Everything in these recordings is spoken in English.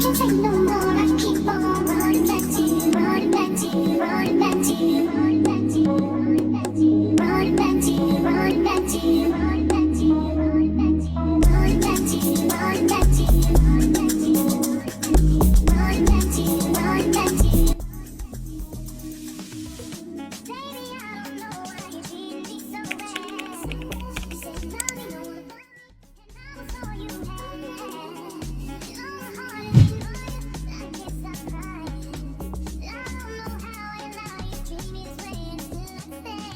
can't take no more. I keep on running back to you, running back to you, running back to you, running back to you, running back to you, running back to you, running back to you, running back to you, running back to you, running back to you, running back to you, running back to you, running back to you, running back to you. Baby, I don't know why you treat me so bad. You said nothing, no one but me, and I was all you had. You know my heart is in mine, I can't stop crying. I don't know how and how you treat me this way, and still I stay.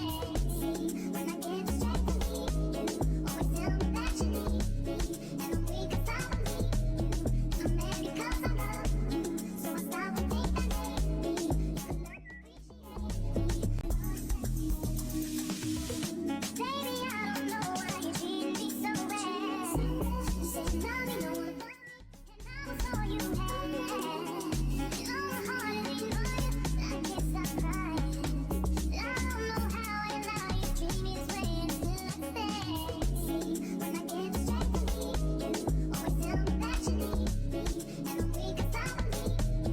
When I get distracted, you always tell me that you need me, and I'm weak 'cause I don't need you. I'm mad because I love you, so I stop and think that maybe you could learn to appreciate me. Baby, I don't know why you treat me so bad. You said you love me, no one but me, and I was all you had. You know my heart is in mine, I can't stop crying. I don't know how and how you treat me this way, and still I stay. When I get distracted, you always tell me that you need me, and I'm weak 'cause I don't need you.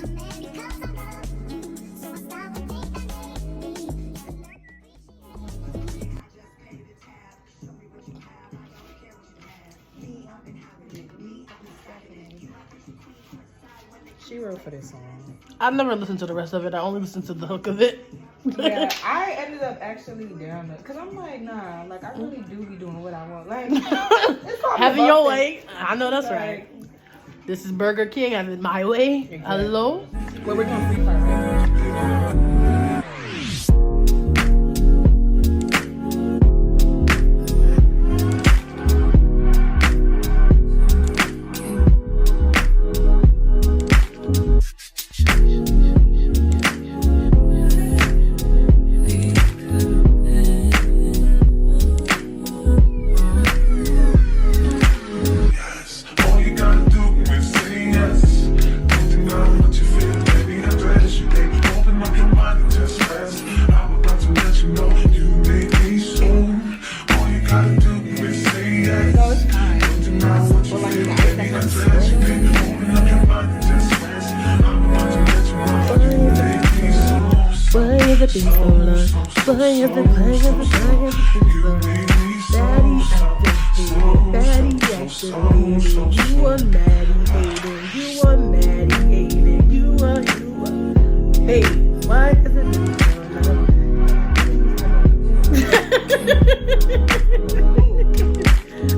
I'm mad because I love you, so I stop and think that maybe you could learn to appreciate me. She wrote for this song. I've never listened to the rest of it. I only listened to the hook of it. Yeah, I ended up actually down there because I'm like, nah, like I really do be doing what I want. Like, it's called Having the your buffet. way. I know that's right. This is Burger King. I'm in my way. Exactly. Hello. Where we're doing free fire, right? All you gotta do is say yes. Don't deny what you feel, baby. Address you, baby. Open up your mind and just rest. I'm about to let you know you make me so. All you gotta do is say yes. No, it's fine. Don't deny what you feel, baby. Address you, baby. Open up your mind and just rest. I'm about to let you know you make me so. Why is it being so long? Why is it, why is it, why is it being so long? Daddy activated, you are Maddie hating, you are Maddie hating, you are. Hey, why is it being so long?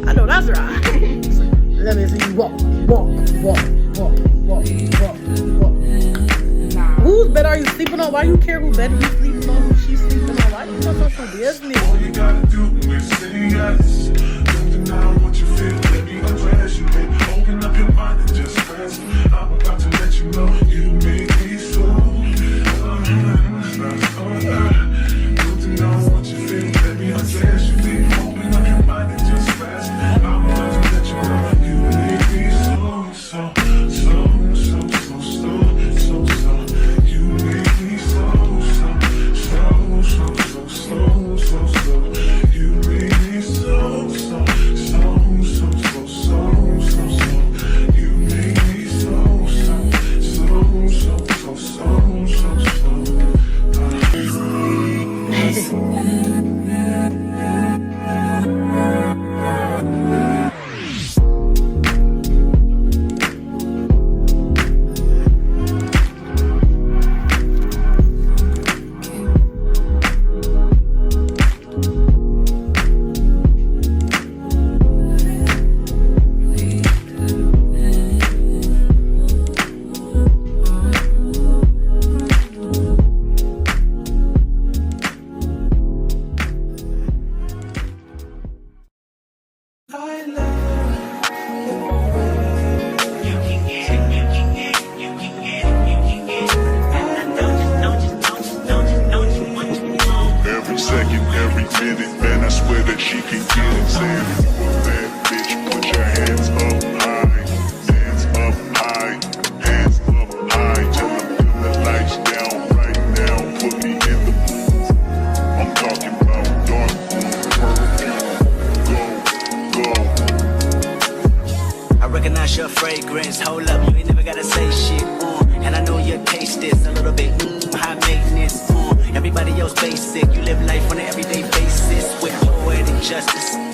I know that's right. Let me see you walk. Whose bed are you sleeping on? Why you care who bed you sleeping on? Who she's sleeping on? Why you talking so Disney? All you gotta do is say yes. Don't deny what you feel, baby. Address you, baby. Open up your mind and just rest. I'm about to let you know you make me so. Don't deny what you feel, baby. Address you, baby. Open up your mind and just rest. I'm about to let you know you make me so. You make me so. You make me so. gotta say shit, and I know your taste is a little bit high maintenance, everybody else basic. You live life on an everyday basis with poetic justice.